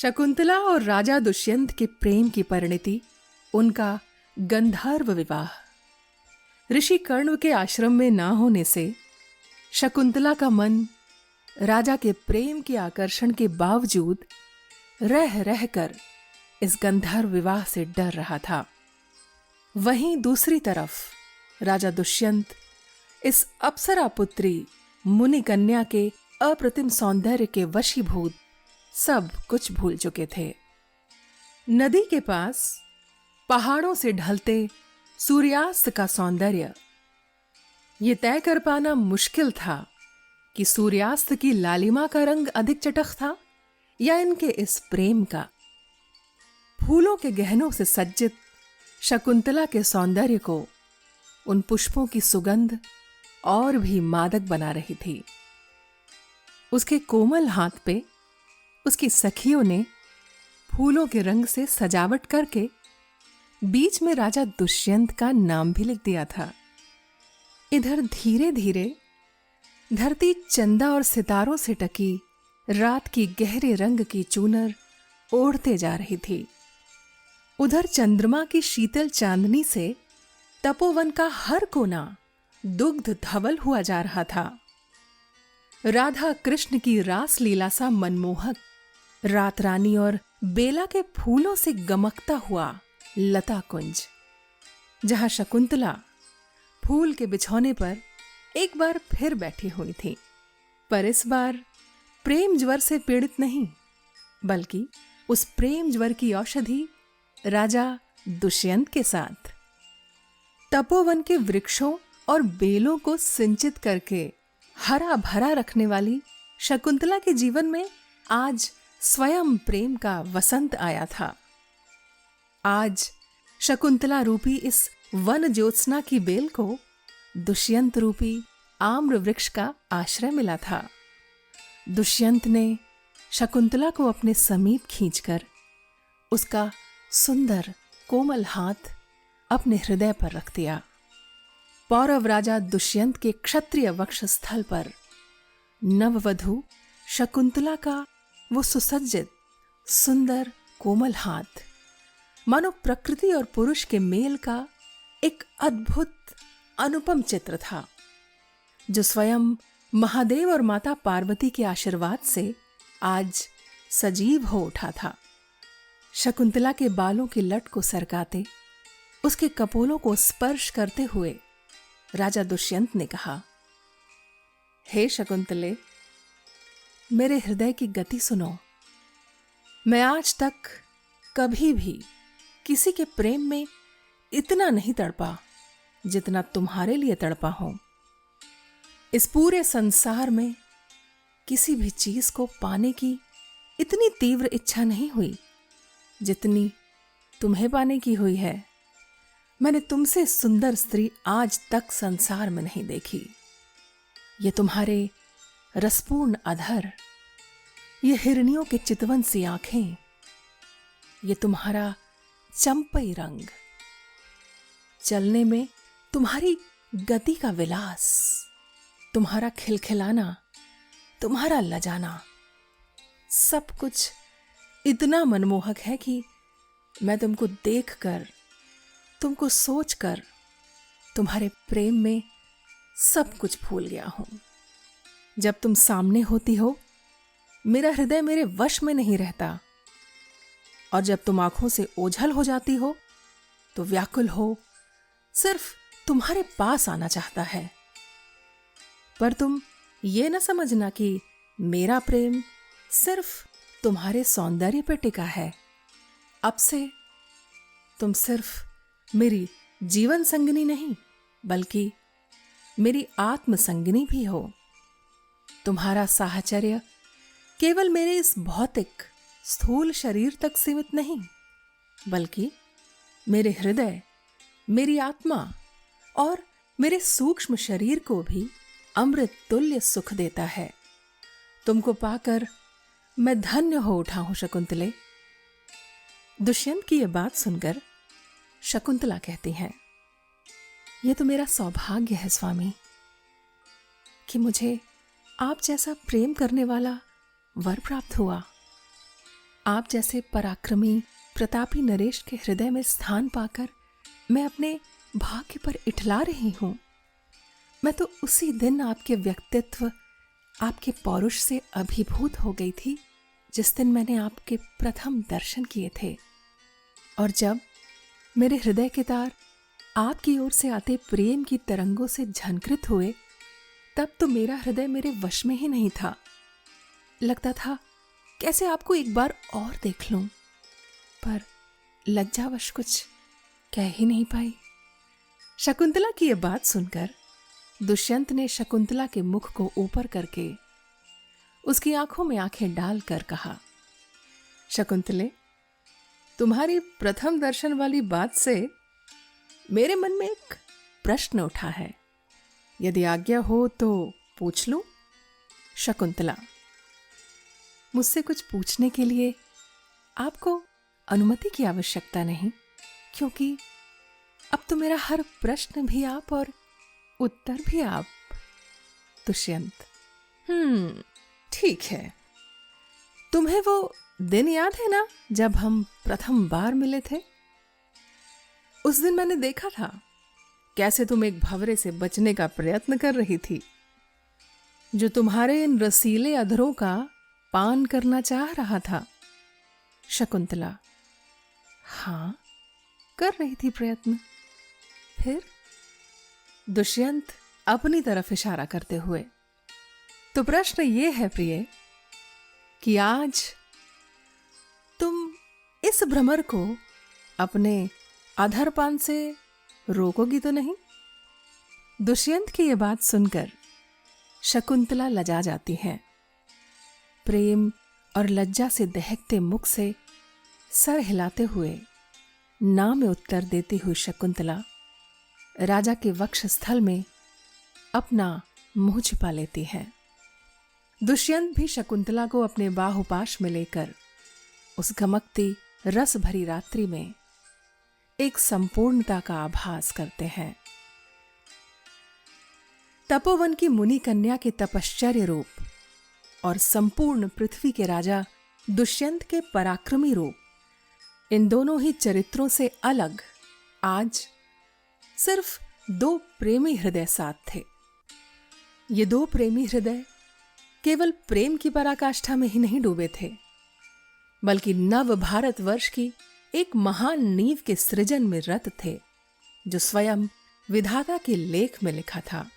शकुंतला और राजा दुष्यंत के प्रेम की परिणति, उनका गंधर्व विवाह। ऋषि कर्ण के आश्रम में ना होने से शकुंतला का मन राजा के प्रेम के आकर्षण के बावजूद रह रहकर इस गंधर्व विवाह से डर रहा था। वहीं दूसरी तरफ राजा दुष्यंत इस अप्सरा पुत्री मुनि कन्या के अप्रतिम सौंदर्य के वशीभूत सब कुछ भूल चुके थे। नदी के पास पहाड़ों से ढलते सूर्यास्त का सौंदर्य, ये तय कर पाना मुश्किल था कि सूर्यास्त की लालिमा का रंग अधिक चटख था या इनके इस प्रेम का। फूलों के गहनों से सज्जित शकुंतला के सौंदर्य को उन पुष्पों की सुगंध और भी मादक बना रही थी। उसके कोमल हाथ पे उसकी सखियों ने फूलों के रंग से सजावट करके बीच में राजा दुष्यंत का नाम भी लिख दिया था। इधर धीरे धीरे धरती चंदा और सितारों से टकी रात की गहरे रंग की चूनर ओढ़ते जा रही थी। उधर चंद्रमा की शीतल चांदनी से तपोवन का हर कोना दुग्ध धवल हुआ जा रहा था। राधा कृष्ण की रास लीला सा मनमोहक, रात रानी और बेला के फूलों से गमकता हुआ लता कुंज, जहां शकुंतला फूल के बिछौने पर एक बार फिर बैठी हुई थी, पर इस बार प्रेम ज्वर से पीड़ित नहीं, बल्कि उस प्रेम ज्वर की औषधि राजा दुष्यंत के साथ। तपोवन के वृक्षों और बेलों को सिंचित करके हरा भरा रखने वाली शकुंतला के जीवन में आज स्वयं प्रेम का वसंत आया था। आज शकुंतला रूपी इस वन ज्योत्सना की बेल को दुष्यंत रूपी आम्र वृक्ष का आश्रय मिला था। दुष्यंत ने शकुंतला को अपने समीप खींचकर उसका सुंदर कोमल हाथ अपने हृदय पर रख दिया। पौरव राजा दुष्यंत के क्षत्रिय वक्षस्थल पर नववधू शकुंतला का वो सुसज्जित सुंदर कोमल हाथ मानो प्रकृति और पुरुष के मेल का एक अद्भुत अनुपम चित्र था, जो स्वयं महादेव और माता पार्वती के आशीर्वाद से आज सजीव हो उठा था। शकुंतला के बालों की लट को सरकाते, उसके कपोलों को स्पर्श करते हुए राजा दुष्यंत ने कहा, हे शकुंतले, मेरे हृदय की गति सुनो। मैं आज तक कभी भी किसी के प्रेम में इतना नहीं तड़पा जितना तुम्हारे लिए तड़पा हूं। इस पूरे संसार में किसी भी चीज को पाने की इतनी तीव्र इच्छा नहीं हुई जितनी तुम्हें पाने की हुई है। मैंने तुमसे सुंदर स्त्री आज तक संसार में नहीं देखी। ये तुम्हारे रसपूर्ण अधर, ये हिरनियों के चितवन सी आंखें, ये तुम्हारा चंपई रंग, चलने में तुम्हारी गति का विलास, तुम्हारा खिलखिलाना, तुम्हारा लजाना, सब कुछ इतना मनमोहक है कि मैं तुमको देखकर, तुमको सोचकर, तुम्हारे प्रेम में सब कुछ भूल गया हूं। जब तुम सामने होती हो, मेरा हृदय मेरे वश में नहीं रहता, और जब तुम आंखों से ओझल हो जाती हो तो व्याकुल हो सिर्फ तुम्हारे पास आना चाहता है। पर तुम ये न समझना कि मेरा प्रेम सिर्फ तुम्हारे सौंदर्य पर टिका है। अब से तुम सिर्फ मेरी जीवन संगिनी नहीं, बल्कि मेरी आत्म संगिनी भी हो। तुम्हारा साहचर्य केवल मेरे इस भौतिक स्थूल शरीर तक सीमित नहीं, बल्कि मेरे हृदय, मेरी आत्मा और मेरे सूक्ष्म शरीर को भी अमृत तुल्य सुख देता है। तुमको पाकर मैं धन्य हो उठा हूं शकुंतले। दुष्यंत की यह बात सुनकर शकुंतला कहती हैं, यह तो मेरा सौभाग्य है स्वामी कि मुझे आप जैसा प्रेम करने वाला वर प्राप्त हुआ। आप जैसे पराक्रमी प्रतापी नरेश के हृदय में स्थान पाकर मैं अपने भाग्य पर इठला रही हूं। मैं तो उसी दिन आपके व्यक्तित्व, आपके पौरुष से अभिभूत हो गई थी जिस दिन मैंने आपके प्रथम दर्शन किए थे। और जब मेरे हृदय के तार आपकी ओर से आते प्रेम की तरंगों से झंकृत हुए, तब तो मेरा हृदय मेरे वश में ही नहीं था। लगता था कैसे आपको एक बार और देख लूं, पर लज्जावश कुछ कह ही नहीं पाई। शकुंतला की यह बात सुनकर दुष्यंत ने शकुंतला के मुख को ऊपर करके उसकी आंखों में आंखें डालकर कहा, शकुंतले, तुम्हारी प्रथम दर्शन वाली बात से मेरे मन में एक प्रश्न उठा है। यदि आज्ञा हो तो पूछ लूं? शकुंतला, मुझसे कुछ पूछने के लिए आपको अनुमति की आवश्यकता नहीं, क्योंकि अब तो मेरा हर प्रश्न भी आप और उत्तर भी आप। दुष्यंत, ठीक है। तुम्हें वो दिन याद है ना जब हम प्रथम बार मिले थे? उस दिन मैंने देखा था कैसे तुम एक भंवरे से बचने का प्रयत्न कर रही थी, जो तुम्हारे इन रसीले अधरों का पान करना चाह रहा था। शकुंतला, हां, कर रही थी प्रयत्न। फिर? दुष्यंत अपनी तरफ इशारा करते हुए, तो प्रश्न ये है प्रिय कि आज तुम इस भ्रमर को अपने अधरपान से रोकोगी तो नहीं? दुष्यंत की यह बात सुनकर शकुंतला लजा जाती है। प्रेम और लज्जा से दहकते मुख से सर हिलाते हुए ना में उत्तर देती हुई शकुंतला राजा के वक्षस्थल में अपना मुंह छिपा लेती है। दुष्यंत भी शकुंतला को अपने बाहुपाश में लेकर उस गमकती रस भरी रात्रि में एक संपूर्णता का आभास करते हैं। तपोवन की मुनि कन्या के तपश्चर्य रूप और संपूर्ण पृथ्वी के राजा दुष्यंत के पराक्रमी रूप, इन दोनों ही चरित्रों से अलग आज सिर्फ दो प्रेमी हृदय साथ थे। ये दो प्रेमी हृदय केवल प्रेम की पराकाष्ठा में ही नहीं डूबे थे, बल्कि नव भारतवर्ष की एक महान नींव के सृजन में रत थे, जो स्वयं विधाता के लेख में लिखा था।